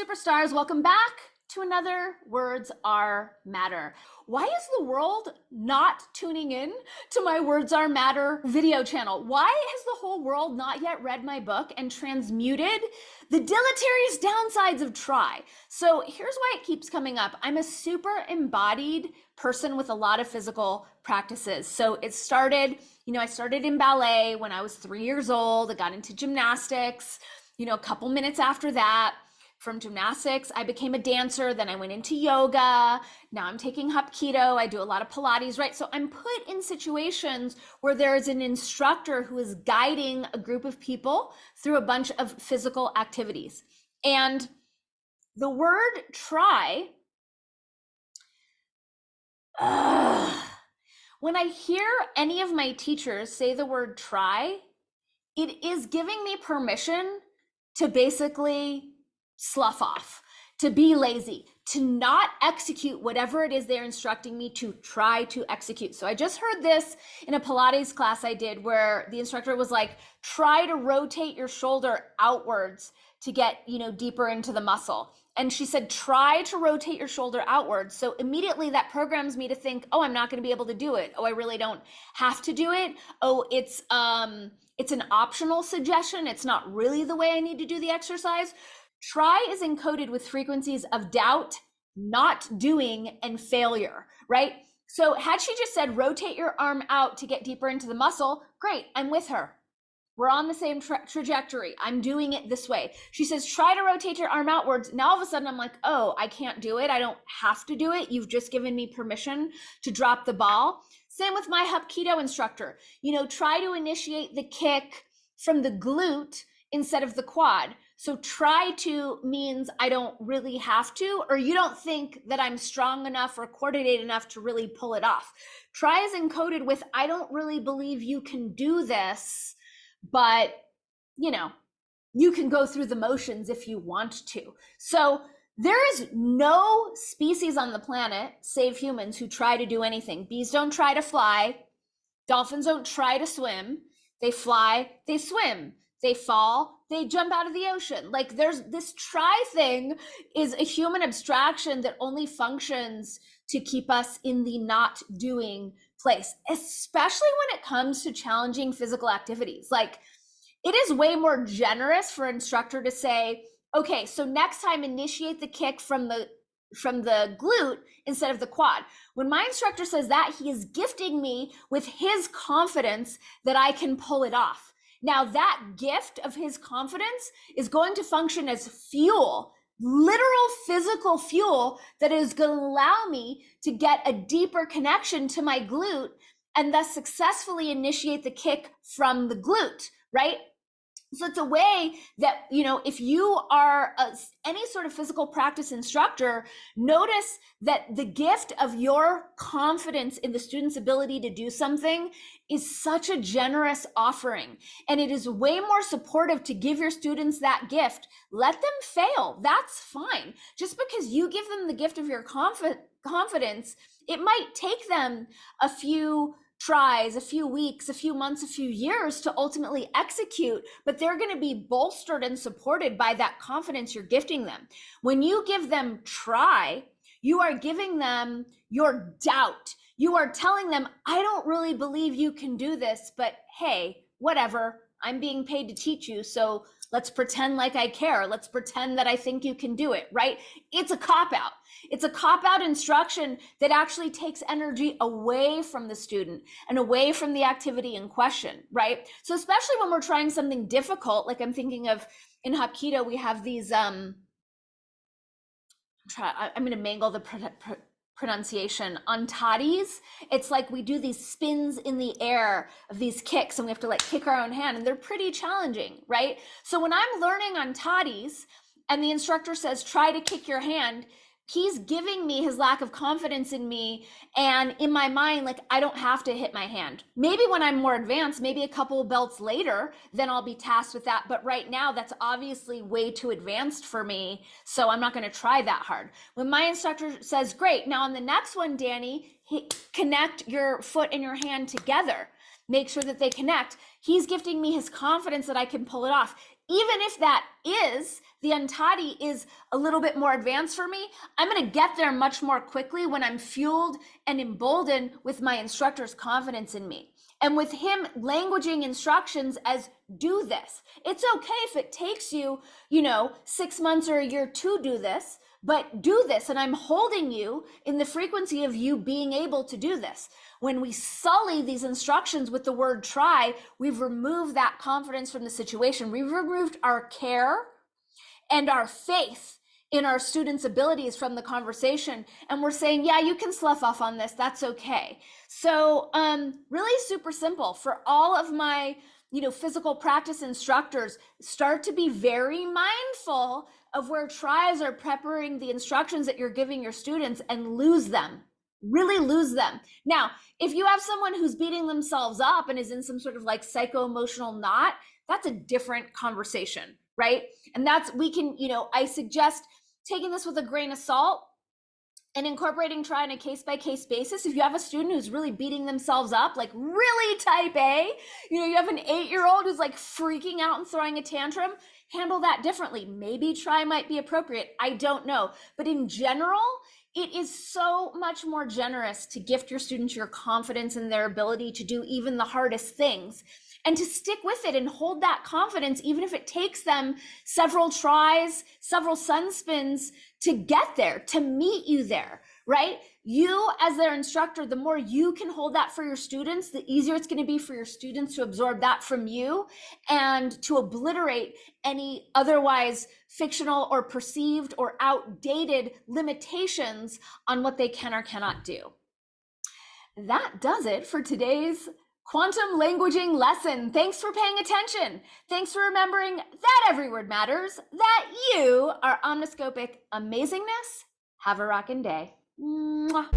superstars, welcome back to another Words Are Matter. Why is the world not tuning in to my Words Are Matter video channel? Why has the whole world not yet read my book and transmuted the deleterious downsides of try? So here's why it keeps coming up. I'm a super embodied person with a lot of physical practices. So it started, I started in ballet when I was 3 years old. I got into gymnastics, a couple minutes after that. From gymnastics, I became a dancer. Then I went into yoga. Now I'm taking Hapkido. I do a lot of Pilates, right? So I'm put in situations where there's an instructor who is guiding a group of people through a bunch of physical activities. And the word try, when I hear any of my teachers say the word try, it is giving me permission to basically slough off, to be lazy, to not execute whatever it is they're instructing me to try to execute. So I just heard this in a Pilates class I did where the instructor was like, try to rotate your shoulder outwards to get, deeper into the muscle. And she said, try to rotate your shoulder outwards. So immediately that programs me to think, oh, I'm not going to be able to do it. Oh, I really don't have to do it. Oh, it's an optional suggestion. It's not really the way I need to do the exercise. Try is encoded with frequencies of doubt, not doing, and failure, right? So had she just said, rotate your arm out to get deeper into the muscle, great, I'm with her. We're on the same trajectory. I'm doing it this way. She says, try to rotate your arm outwards. Now all of a sudden I'm like, oh, I can't do it. I don't have to do it. You've just given me permission to drop the ball. Same with my Hapkido instructor. Try to initiate the kick from the glute instead of the quad. So try to means I don't really have to, or you don't think that I'm strong enough or coordinated enough to really pull it off. Try is encoded with, I don't really believe you can do this, but you can go through the motions if you want to. So there is no species on the planet, save humans, who try to do anything. Bees don't try to fly. Dolphins don't try to swim. They fly, they swim. They fall, they jump out of the ocean. Like there's this try thing is a human abstraction that only functions to keep us in the not doing place, especially when it comes to challenging physical activities. Like it is way more generous for an instructor to say, okay, so next time initiate the kick from the glute instead of the quad. When my instructor says that, he is gifting me with his confidence that I can pull it off. Now that gift of his confidence is going to function as fuel, literal physical fuel that is going to allow me to get a deeper connection to my glute and thus successfully initiate the kick from the glute, right? So it's a way that, if you are any sort of physical practice instructor, notice that the gift of your confidence in the student's ability to do something is such a generous offering. And it is way more supportive to give your students that gift. Let them fail. That's fine. Just because you give them the gift of your confidence, it might take them a few tries, a few weeks, a few months, a few years to ultimately execute, but they're going to be bolstered and supported by that confidence you're gifting them. When you give them try, you are giving them your doubt. You are telling them, I don't really believe you can do this, but hey, whatever, I'm being paid to teach you, so let's pretend like I care. Let's pretend that I think you can do it, right? It's a cop-out. It's a cop-out instruction that actually takes energy away from the student and away from the activity in question, right? So especially when we're trying something difficult, like I'm thinking of in Hapkido, we have these, I'm going to mangle the pronunciation, ontadis. It's like we do these spins in the air of these kicks and we have to kick our own hand, and they're pretty challenging, right? So when I'm learning ontadis and the instructor says, try to kick your hand, he's giving me his lack of confidence in me. And in my mind, I don't have to hit my hand. Maybe when I'm more advanced, maybe a couple of belts later, then I'll be tasked with that. But right now, that's obviously way too advanced for me. So I'm not going to try that hard. When my instructor says, great, now on the next one, Danny, connect your foot and your hand together. Make sure that they connect. He's gifting me his confidence that I can pull it off. even if that is, the untati is a little bit more advanced for me, I'm going to get there much more quickly when I'm fueled and emboldened with my instructor's confidence in me. And with him languaging instructions as do this. It's okay if it takes you, 6 months or a year to do this, but do this. And I'm holding you in the frequency of you being able to do this. When we sully these instructions with the word try, we've removed that confidence from the situation. We've removed our care and our faith in our students' abilities from the conversation. And we're saying, yeah, you can slough off on this. That's okay. So really super simple for all of my, physical practice instructors, start to be very mindful of where tries are preparing the instructions that you're giving your students and lose them. Really lose them. Now, if you have someone who's beating themselves up and is in some sort of like psycho-emotional knot, that's a different conversation, right? And I suggest taking this with a grain of salt and incorporating try on a case-by-case basis. If you have a student who's really beating themselves up, like really type A, you have an 8-year-old who's like freaking out and throwing a tantrum, handle that differently. Maybe try might be appropriate. I don't know. But in general, it is so much more generous to gift your students your confidence in their ability to do even the hardest things, and to stick with it and hold that confidence, even if it takes them several tries, several sun spins to get there, to meet you there, right? You as their instructor, the more you can hold that for your students, the easier it's going to be for your students to absorb that from you and to obliterate any otherwise fictional or perceived or outdated limitations on what they can or cannot do. That does it for today's quantum languaging lesson. Thanks for paying attention. Thanks for remembering that every word matters, that you are omniscopic amazingness. Have a rockin' day. Mwah.